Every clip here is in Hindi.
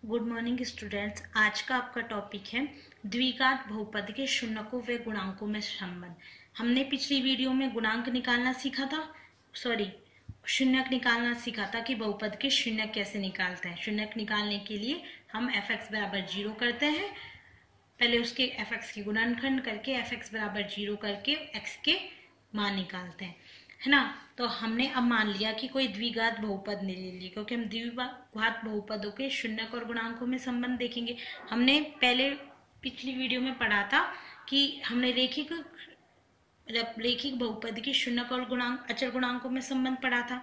Good morning students. आज का आपका टॉपिक है द्विघात बहुपद के शून्यकों व गुणांकों में संबंध। हमने पिछली वीडियो में गुणांक निकालना सीखा था, शून्यक निकालना सीखा था कि बहुपद के शून्यक कैसे निकालते हैं। शून्यक निकालने के लिए हम fx बराबर 0 करते हैं, पहले उसके fx की गुणनखंड करके fx बराबर 0 करके x के मान निकालते हैं, है ना। तो हमने अब मान लिया कि कोई द्विघात बहुपद ने ले लिया, क्योंकि हम द्विघात बहुपदों के शून्यक और गुणांकों में संबंध देखेंगे। हमने पहले पिछली वीडियो में पढ़ा था कि हमने रेखिक बहुपद की शून्यक और गुणांक अचर गुणांकों में संबंध पढ़ा था।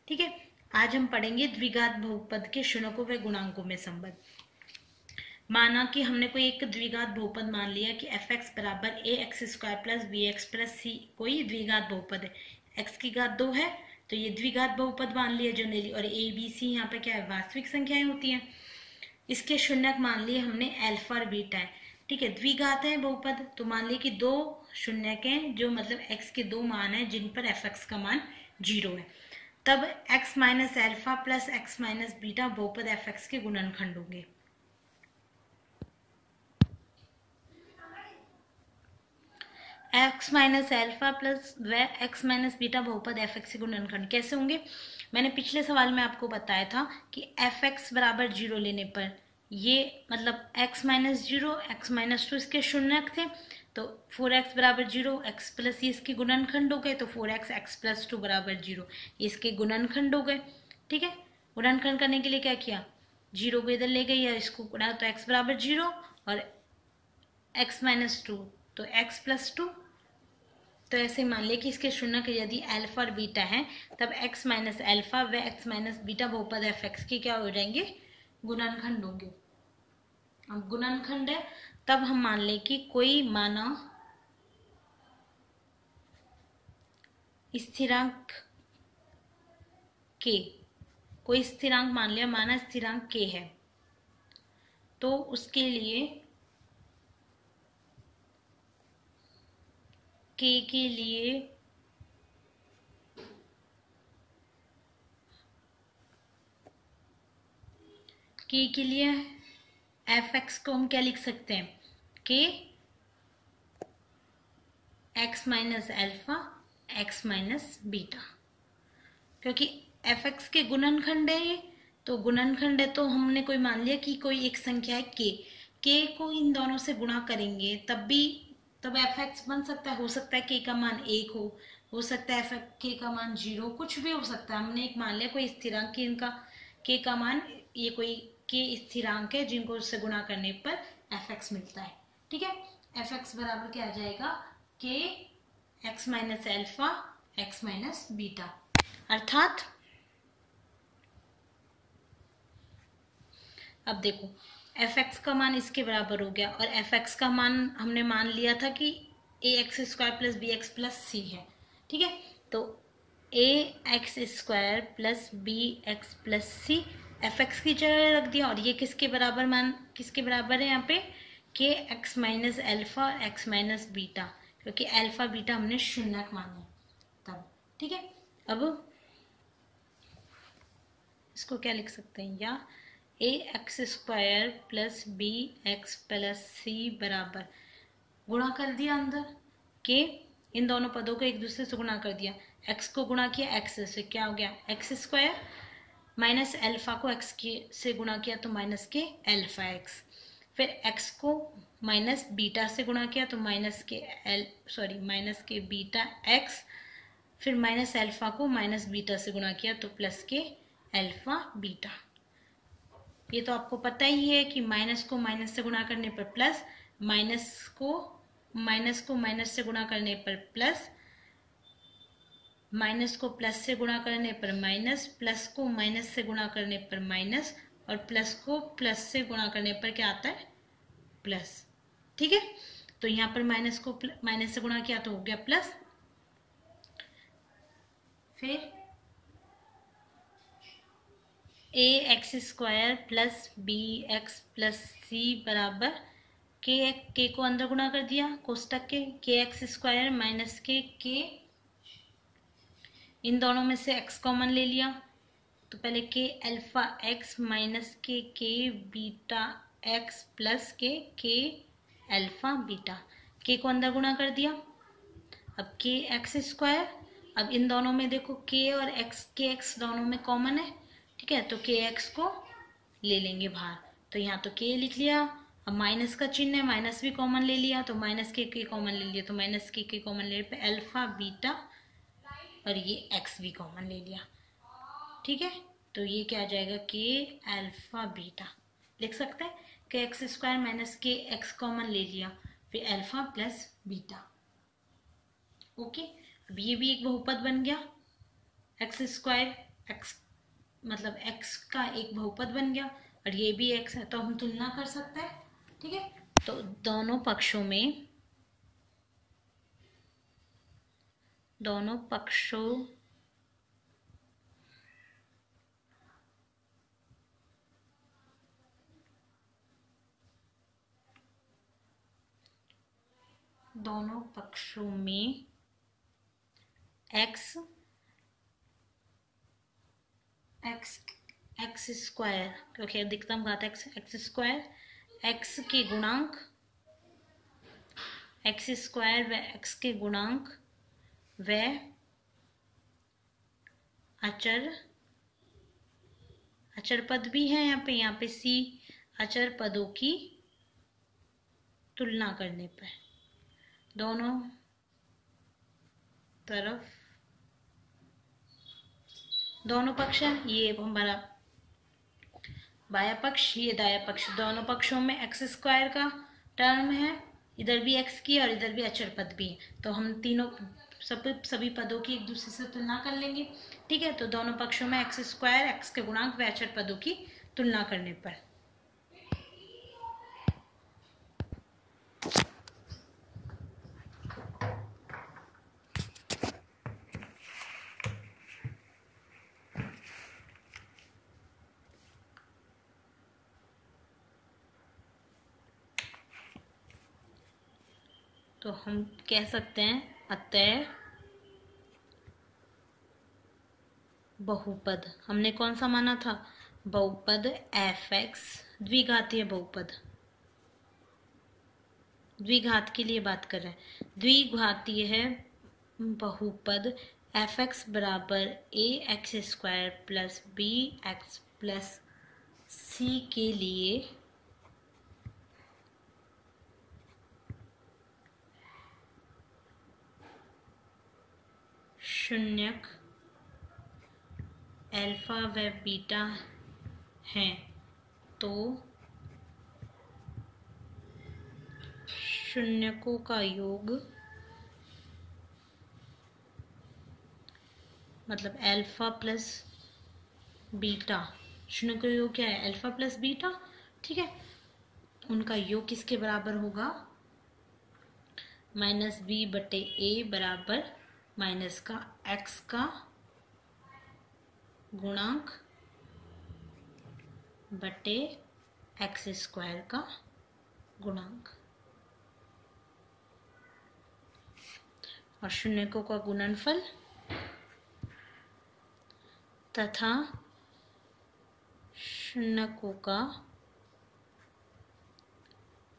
ठीक है, आज हम पढ़ेंगे द्विघात बहुपद के शून्यकों व गुणांकों में संबंध। माना कि हमने कोई एक द्विघात बहुपद मान लिया कि fx बराबर ax² plus bx plus c कोई द्विघात बहुपद है। x की घात 2 है तो ये द्विघात बहुपद मान लिया जो ने ली, और a b c यहाँ पे क्या है, वास्तविक संख्याएं होती हैं। इसके शून्यक मान लिए हमने अल्फा और बीटा है। ठीक है, द्विघात है बहुपद तो मान लिए कि दो शून्यक हैं, जो मतलब x के दो मान है जिन पर fx का मान 0 है। तब x minus alpha plus x minus beta बहुपद fx के गुणनखंड होंगे। x माइनस अल्फा प्लस व x माइनस बीटा बहुपद fx के गुणनखंड कैसे होंगे। मैंने पिछले सवाल में आपको बताया था कि fx बराबर 0 लेने पर ये मतलब x माइनस 0 x माइनस 2 इसके शून्यक थे, तो 4x बराबर 0 x प्लस ये इसके गुणनखंड हो गए, तो 4x x प्लस 2 बराबर 0 ये इसके गुणनखंड हो गए। ठीक है, गुणनखंड करने के लिए क्या किया, 0 को इधर ले गए या इसको गुणा, तो x बराबर 0 और x माइनस 2 तो x प्लस 2। तो ऐसे मान लिया कि इसके शून्यक यदि अल्फा और बीटा है तब x माइनस अल्फा व x माइनस बीटा बहुपद fx के क्या हो जाएंगे, गुणनखंड होंगे। अब गुणनखंड है तब हम मान लें कि कोई माना स्थिरांक k, कोई स्थिरांक मान लिया, माना स्थिरांक k है, तो उसके लिए k के लिए fx को हम क्या लिख सकते हैं, k x minus alpha x minus beta, क्योंकि fx के गुणनखंड है ये, तो गुणनखंड है तो हमने कोई मान लिया कि कोई एक संख्या है k को इन दोनों से गुणा करेंगे तब fx बन सकता है। हो सकता है k का मान 1 हो सकता है k का मान 0, कुछ भी हो सकता है। हमने एक मान लिया कोई स्थिरांक की इनका k का मान, ये कोई k स्थिरांक है जिनको उससे गुणा करने पर fx मिलता है। ठीक है, fx बराबर क्या आ जाएगा, k x minus alpha x minus beta, अर्थात अब देखो fx का मान इसके बराबर हो गया और fx का मान हमने मान लिया था कि ax² plus bx plus c है। ठीक है, तो ax² plus bx plus c fx की जगह रख दिया, और ये किसके बराबर है यहाँ पे, k x minus alpha x minus beta, क्योंकि अल्फा बीटा हमने शून्यक माने तब। ठीक है, अब इसको क्या लिख सकते हैं, या ax² plus bx plus c बराबर गुणा कर दिया अंदर के, इन दोनों पदों को एक दूसरे से गुणा कर दिया, x को गुणा किया x से, क्या हो गया x² माइनस अल्फा को x से गुणा किया तो माइनस के अल्फा x, फिर x को माइनस बीटा से गुणा किया तो माइनस के बीटा x, फिर माइनस अल्फा को माइनस बीटा से गुणा किया तो प्लस के अल्फा बीटा। ये तो आपको पता ही है कि माइनस को माइनस से गुणा करने पर प्लस, माइनस को माइनस से गुणा करने पर प्लस, माइनस को प्लस से गुणा करने पर माइनस, प्लस को माइनस से गुणा करने पर माइनस, और प्लस को प्लस से गुणा करने पर क्या आता है, प्लस। ठीक है, तो यहाँ पर माइनस को माइनस से गुणा किया तो हो गया प्लस, फिर ax² plus bx plus c बराबर k को अंदर गुणा कर दिया कोष्टक के, kx² माइनस के k, इन दोनों में से x कॉमन ले लिया तो पहले के अल्फा एक्स माइनस के बीटा एक्स प्लस के अल्फा बीटा, के को अंदर गुणा कर दिया। अब के एक्स स्क्वायर, अब इन दोनों में देखो के और एक्स, के एक्स दोनों में कॉमन है, ठीक है, तो के एक्स को ले लेंगे बाहर, तो यहाँ तो के लिख लिया। अब माइनस का चिन्ह है, माइनस भी कॉमन ले लिया, तो माइनस के कॉमन ले लिया, तो माइनस के कॉमन ले पे अल्फा बीटा और ये एक्स भी कॉमन ले लिया, ठीक है। तो ये क्या आ जाएगा, के अल्फा बीटा लिख सकते हैं, के एक्स स्क्वायर माइनस के एक्स कॉमन ले लिया, फिर अल्फा प्लस बीटा। ओके, अब ये भी एक बहुपद बन गया, एक्स स्क्वायर एक्स मतलब एक्स का एक बहुपद बन गया, और ये भी एक्स है, तो हम तुलना कर सकते हैं, ठीक है। तो दोनों पक्षों में एक्स स्क्वायर, क्योंकि अधिकतम घात एक्स स्क्वायर, एक्स के गुणांक एक्स स्क्वायर व एक्स के गुणांक व अचर पद भी है यहाँ पे सी, अचर पदों की तुलना करने पर दोनों तरफ, दोनों पक्ष है, ये हमारा बाया पक्ष, ये दाया पक्ष, दोनों पक्षों में एक्स स्क्वायर का टर्म है, इधर भी एक्स की और इधर भी अचर पद भी है, तो हम तीनों सभी पदों की एक दूसरे से तुलना कर लेंगे, ठीक है। तो दोनों पक्षों में एक्स स्क्वायर, एक्स के गुणांक व अचर पदों की तुलना करने पर तो हम कह सकते हैं अतः बहुपद, हमने कौन सा माना था, बहुपद एफ एक्स, द्विघातीय बहुपद, द्विघात के लिए बात कर रहे हैं, द्विघातीय है बहुपद एफ एक्स बराबर A X square plus B X plus C के लिए शून्यक अल्फा व बीटा हैं, तो शून्यकों का योग मतलब अल्फा प्लस बीटा, शून्य का योग क्या है, अल्फा प्लस बीटा, ठीक है। उनका योग किसके बराबर होगा, माइनस बी बटे ए बराबर माइनस का एक्स का गुणांक बटे एक्स स्क्वायर का गुणांक, और शून्यकों का गुणनफल तथा शून्यकों का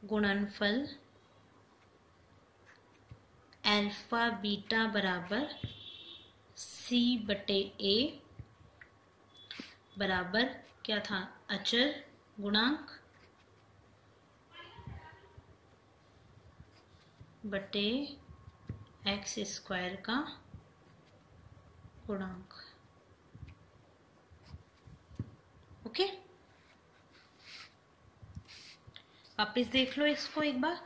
गुणनफल अल्फा बीटा बराबर सी बटे ए बराबर क्या था, अचर गुणांक बटे एक्स स्क्वायर का गुणांक। ओके, वापिस देख लो इसको एक बार।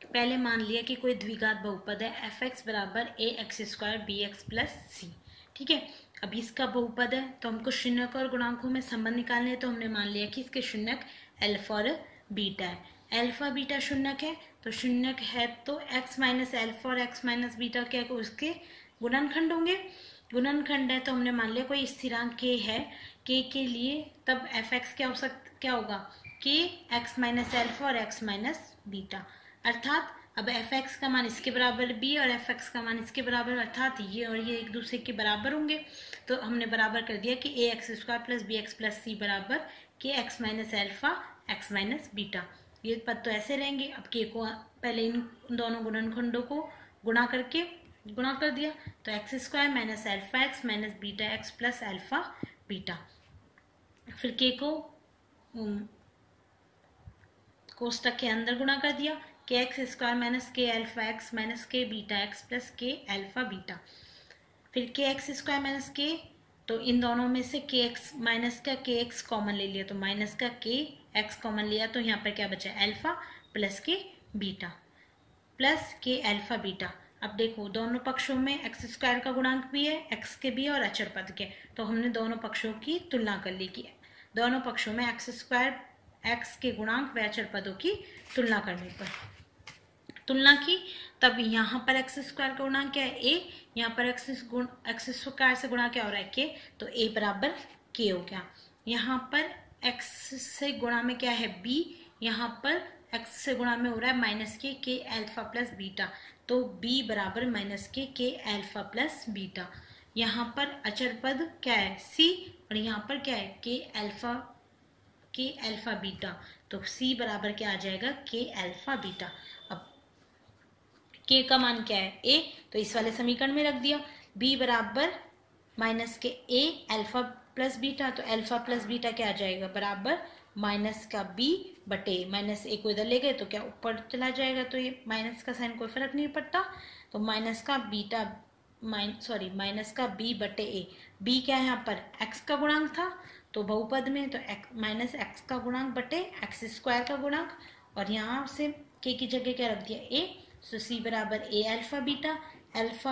पहले मान लिया कि कोई द्विघात बहुपद है एफ एक्स बराबर A X square B X plus C, ठीक है। अब इसका बहुपद है तो हमको शून्यक और गुणांकों में संबंध निकालने हैं, तो हमने मान लिया कि इसके शून्यक अल्फा और बीटा है, अल्फा बीटा शून्यक है, तो शून्यक है तो एक्स माइनस अल्फा और एक्स माइनस बीटा क्या है, उसके गुणनखंड होंगे, गुणनखंड है, तो हमने मान लिया कोई स्थिरांक के है, के लिए तब एफ एक्स क्या हो सकता, क्या होगा, के एक्स माइनस अल्फा और एक्स माइनस बीटा, अर्थात अब एफ एक्स का मान इसके बराबर बी और एफ एक्स का मान इसके बराबर, अर्थात ये और ये एक दूसरे के बराबर होंगे। तो हमने बराबर कर दिया कि A X square plus B X plus C बराबर K X minus alpha X minus beta. ये पद तो ऐसे रहेंगे। अब के को पहले इन दोनों गुणनखंडों को गुणा कर दिया, तो x square minus alpha X minus beta x plus alpha beta. फिर के को कोष्टक के अंदर गुणा कर दिया, के एक्स स्क्वायर माइनस के एल्फा एक्स माइनस के बीटा एक्स प्लस के एल्फा बीटा। फिर के एक्स स्क्वायर माइनस के, तो इन दोनों में से के एक्स माइनस का के एक्स कॉमन ले लिया, तो माइनस का के एक्स कॉमन लिया, तो यहाँ पर क्या बचा एल्फा प्लस के बीटा प्लस के एल्फा बीटा। अब देखो दोनों पक्षों में एक्स स्क्वायर का गुणांक भी है, एक्स के भी है और अचर पद के, तो हमने दोनों पक्षों की तुलना कर ली कि दोनों पक्षों में एक्स स्क्वायर एक्स के गुणांक व अचर पदों की तुलना करने पर तुलना की, तब यहाँ पर एक्स स्क्वायर का गुणांक क्या है ए, यहाँ पर एक्स स्क्वायर से गुणा क्या हो रहा है के, तो ए बराबर के हो गया। यहाँ पर एक्स से गुणा में क्या है बी, यहाँ पर एक्स से गुणा में हो रहा है माइनस के एल्फा प्लस बीटा, तो बी बराबर माइनस के एल्फा प्लस बीटा। यहाँ पर अचर पद क्या है सी, और यहाँ पर क्या है के एल्फा बीटा, तो सी बराबर क्या आ जाएगा के एल्फा बीटा। अब के का मान क्या है ए, तो इस वाले समीकरण में रख दिया, बी बराबर माइनस के ए एल्फा प्लस बीटा, तो एल्फा प्लस बीटा क्या आ जाएगा बराबर माइनस का बी बटे, माइनस ए को इधर ले गए तो क्या ऊपर चला जाएगा, तो ये माइनस का साइन कोई फर्क नहीं पड़ता, तो माइनस का बी बटे ए। बी क्या है यहाँ पर एक्स का गुणांक था, तो बहुपद में तो माइनस एक्स का गुणांक बटे एक्स स्क्वायर का गुणांक, और यहाँ से के की जगह क्या रख दिया ए, तो सी बराबर ए एल्फा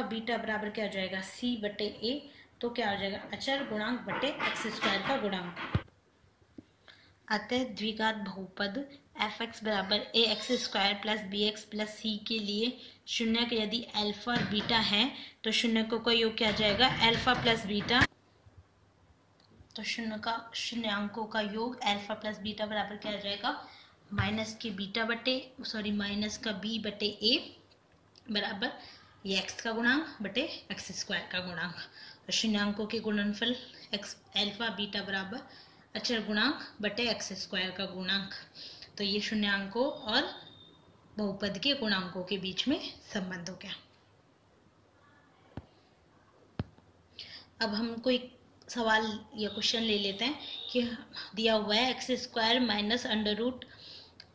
बीटा बराबर क्या हो जाएगा सी बटे ए, तो क्या हो जाएगा अचर गुणांक बटे एक्स स्क्वायर का गुणांक। अतः द्विघात बहुपद एफ एक्स बराबर A X square plus B X plus C के लिए शून्य के यदि एल्फा और बीटा है, तो शून्यकों का योग क्या आ जाएगा एल्फा प्लस बीटा, तो शून्यांकों का योग एल्फा प्लस बीटा बराबर क्या आ जाएगा माइनस का बी बटे ए बराबर ये एक्स का गुणांक बटे एक्स स्क्वायर का गुणांक, और शून्यांकों के गुणनफल एक्स एल्फा बीटा बराबर अचर गुणांक बटे एक्स स्क्वायर का गुणांक। तो ये शून्यांकों और बहुपद के गुणांकों के बीच में संबंध हो गया। अब हम कोई सवाल या क्वेश्चन ले लेते हैं कि दिया हुआ है x square minus under root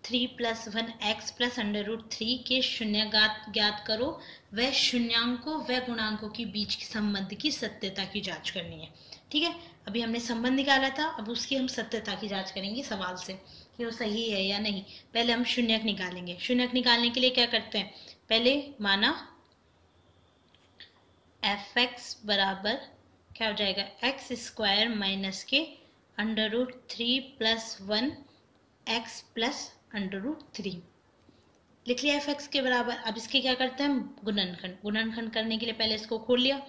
3 plus 1 x plus under root 3 के शून्य ज्ञात करो, वह शून्यांकों व गुणांकों के बीच के संबंध की सत्यता की जांच करनी है। ठीक है, अभी हमने संबंध निकाला था, अब उसकी हम सत्यता की जांच करेंगे सवाल से कि वो सही है या नहीं। पहले हम शून्यक निकालेंगे। शून्यक निकालने के लिए क्या करते हैं, पहले माना एफ एक्स बराबर क्या हो जाएगा एक्स स्क्वायर माइनस के under root 3 plus 1 x plus under root 3 लिख लिया एफ एक्स के बराबर। अब इसके क्या करते हैं हम गुणनखंड करने के लिए पहले इसको खोल लिया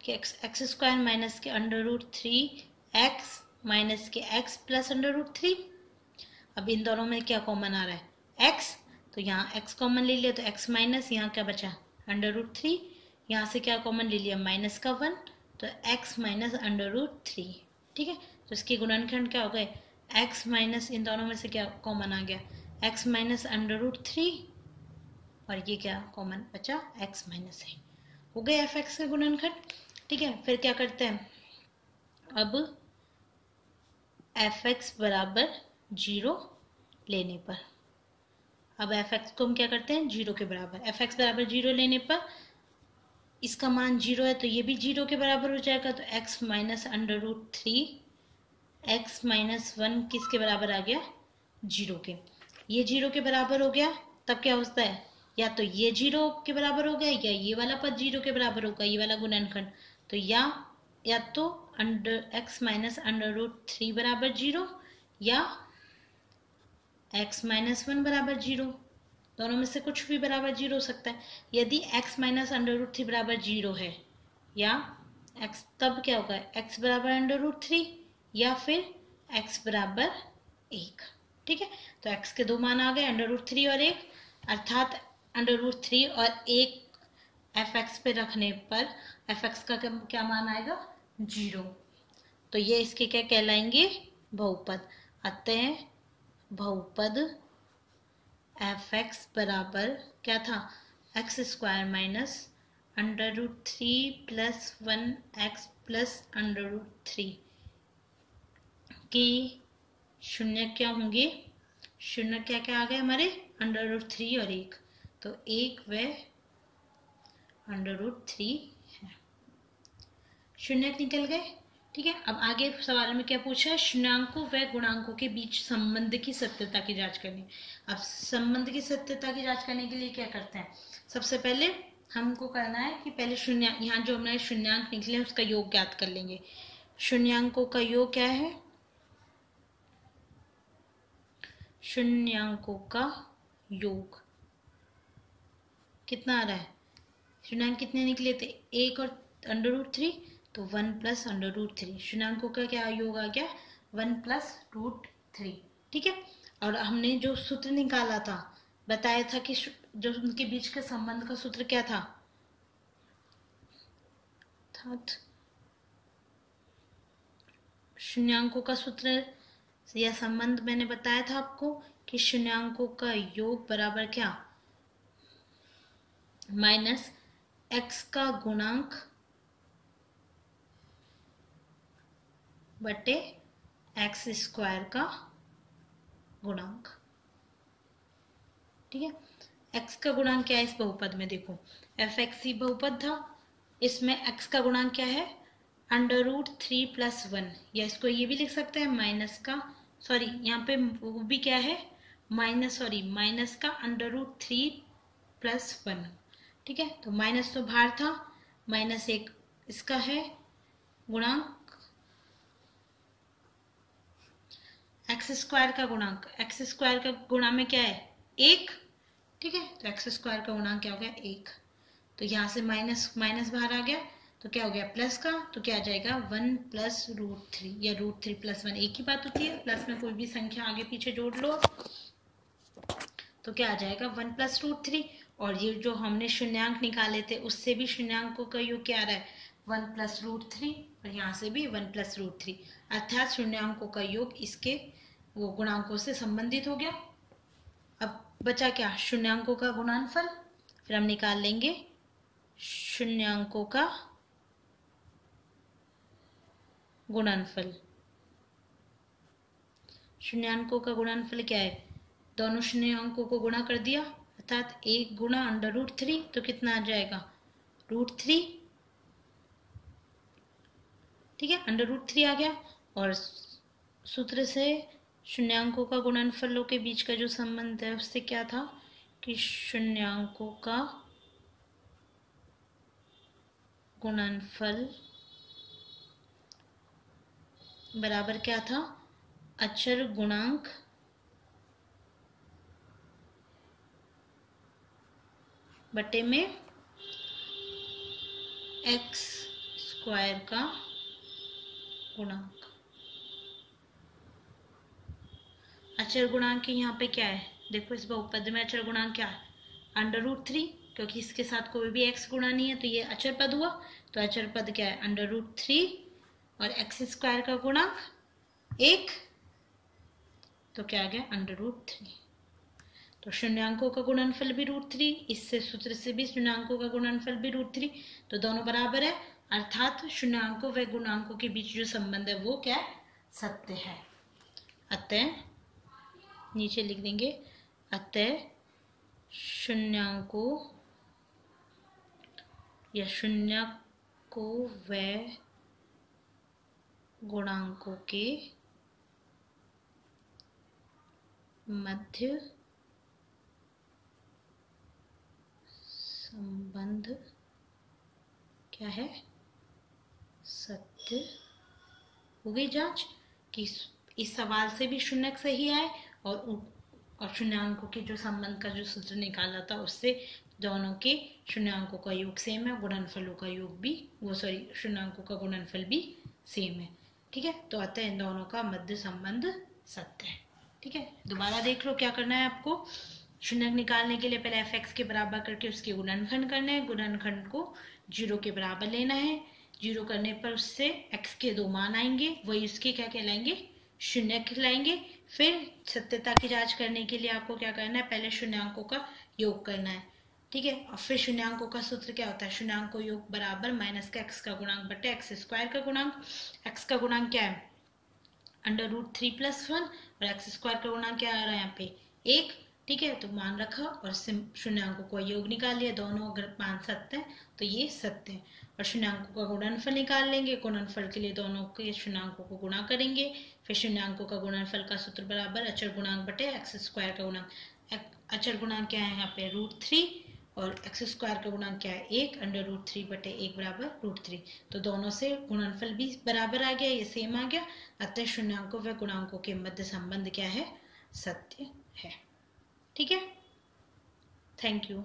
कि एक्स स्क्वायर माइनस के अंडर रूट 3 एक्स माइनस के एक्स प्लस अंडर रूट 3। अब इन दोनों में क्या कॉमन आ रहा है एक्स, तो यहाँ एक्स कॉमन ले लिया, तो एक्स माइनस यहाँ क्या बचा अंडर रूट 3, यहाँ से क्या कॉमन ले लिया माइनस का 1, तो एक्स माइनस अंडर रूट 3। ठीक है, तो इसके गुणनखंड क्या हो गए एक्स माइनस, इन दोनों में से क्या कॉमन आ गया एक्स माइनस अंडर रूट 3, और ये क्या कॉमन बचा एक्स माइनस है, हो गए एफ एक्स के गुणनखंड। ठीक है, फिर क्या करते हैं, अब एफ एक्स बराबर 0 लेने पर, अब एफ एक्स को हम क्या करते हैं 0 के बराबर, एफ एक्स बराबर 0 लेने पर इसका मान 0 है तो ये भी 0 के बराबर हो जाएगा, तो x minus under root 3 x minus 1 किसके बराबर आ गया 0 के, ये 0 के बराबर हो गया। तब क्या होता है या तो ये 0 के बराबर हो गया या ये वाला पद 0 के बराबर होगा, ये वाला गुणनखंड, तो या तो under x minus under root 3 बराबर 0 या x माइनस 1 बराबर 0, दोनों में से कुछ भी बराबर 0 हो सकता है। यदि x माइनस अंडर रूट 3 बराबर 0 है या x, तब क्या होगा x बराबर अंडर रूट 3 या फिर x बराबर 1। ठीक है, तो x के दो मान आ गए अंडर रूट 3 और 1, अर्थात √3 और एक fx पे रखने पर fx का क्या मान आएगा 0। तो ये इसके क्या कहलाएंगे बहुपद। अतः बहुपद fx बराबर क्या था x² - √3 + 1x + √3 की शून्य क्या होंगे, शून्य क्या क्या आ गए हमारे √3 और 1, तो 1 व √3 है, शून्य निकल गए। ठीक है, अब आगे सवाल में क्या पूछा है, शून्याङ्कों व गुणांकों के बीच संबंध की सत्यता की जांच करनी। अब संबंध की सत्यता की जांच करने के लिए क्या करते हैं, सबसे पहले हमको करना है कि पहले शून्य, यहाँ जो हमारे शून्यांक निकले उसका योग ज्ञात कर लेंगे। शून्यांकों का योग क्या है, शून्यांकों का योग कितना आ रहा है, शून्यांक कितने निकले थे 1 और √3, तो 1 + √3, शून्यांकों का क्या योग आ गया 1 + √3। ठीक है, और हमने जो सूत्र निकाला था, बताया था कि जो उनके बीच के संबंध का सूत्र क्या था, शून्यांकों का सूत्र या संबंध मैंने बताया था आपको कि शून्यांकों का योग बराबर क्या माइनस x का गुणांक बटे x² का गुणांक। ठीक है, x का गुणांक क्या है इस बहुपद में, देखो fx ही बहुपद था, इसमें x का गुणांक क्या है √3 + 1, या इसको ये भी लिख सकते हैं माइनस का, सॉरी यहाँ पे वो भी क्या है माइनस का √3 + 1। ठीक है, तो माइनस तो बाहर था, -1 इसका है गुणांक, x² का गुणांक, x² का गुणा में क्या है 1। ठीक है, तो x² का गुणांक क्या हो गया 1, तो यहाँ से माइनस बाहर आ गया, तो क्या हो गया प्लस का, तो क्या आ जाएगा 1 + √3 या √3 + 1 एक ही बात होती है, प्लस में कोई भी संख्या आगे पीछे जोड़ लो, तो क्या आ जाएगा 1 + √3। और ये जो हमने शून्यांक निकाले थे उससे भी शून्यांकों का योग क्या आ रहा है 1 + √3, और यहाँ से भी 1 + √3, अर्थात शून्यांकों का योग इसके वो गुणांकों से संबंधित हो गया। अब बचा क्या शून्यांकों का गुणनफल, फिर हम निकाल लेंगे शून्यांकों का गुणनफल। शून्यांकों का गुणनफल क्या है, दोनों शून्यांकों को गुणा कर दिया, अर्थात 1 गुणा √3, तो कितना आ जाएगा √3। ठीक है, √3 आ गया, और सूत्र से शून्यांकों का गुणनफलों के बीच का जो संबंध है उससे क्या था कि शून्यांकों का गुणनफल बराबर क्या था अचर गुणांक बटे में x² का गुणांक। अचर गुणांक यहाँ पे क्या है, देखो इस बहुपद में अचर गुणांक क्या है √3, क्योंकि इसके साथ कोई भी x गुणा नहीं है तो ये अचर पद हुआ, तो अचर पद क्या है √3 और x² का गुणांक 1, तो क्या आ गया √3। तो शून्यांकों का गुणनफल भी √3, इससे सूत्र से भी शून्यांकों का गुणनफल भी √3, तो दोनों बराबर है, अर्थात शून्यांकों व गुणांकों के बीच जो संबंध है वो क्या सत्य है। अतः नीचे लिख देंगे, अतः शून्यांकों या शून्यकों व गुणांकों के मध्य संबंध क्या है सत्य। हो गई जांच कि इस सवाल से भी शून्यक सही आए और शून्यांकों के जो संबंध का जो सूत्र निकाला था उससे दोनों के शून्यांकों का योग सेम है, गुणनफलों का योग भी शून्यांकों का गुणनफल भी सेम है। ठीक है, तो अतः इन दोनों का मध्य संबंध सत्य है। ठीक है, दोबारा देख लो क्या करना है आपको, शून्यक निकालने के लिए पहले एफ एक्स के बराबर करके उसके गुणनखंड करना है, गुणनखंड को 0 के बराबर लेना है। 0 करने पर उससे x के 2 मान आएंगे, वही उसके क्या कहलाएंगे, शून्य कहलाएंगे। फिर सत्यता की जांच करने के लिए आपको क्या करना है, पहले शून्यांकों का योग करना है, ठीक है। और फिर शून्यांकों का सूत्र क्या होता है, शून्यांकों योग बराबर माइनस का x का गुणांक बटे x स्क्वायर का गुणांक। x का गुणांक क्या है, √3 + 1, और x स्क्वायर का गुणांक क्या आ रहा है यहाँ पे 1, ठीक है। तो मान रखा और शून्यांकों का योग निकाल लिया, दोनों अगर मान सत्य है तो ये सत्य है। और शून्यांकों का गुणनफल निकाल लेंगे, गुणनफल के लिए दोनों के शून्यांकों को गुणा करेंगे। फिर शून्यांकों का गुणनफल का सूत्र बराबर अचर गुणांक बटे x स्क्वायर का गुणांक। अचर गुणांक क्या है यहाँ पे √3, और x स्क्वायर का गुणांक क्या है 1, √3 बटे 1 बराबर √3। तो दोनों से गुणनफल भी बराबर आ गया, ये सेम आ गया। अतः शून्यांकों व गुणांकों के मध्य संबंध क्या है, सत्य है, ठीक है। Thank you.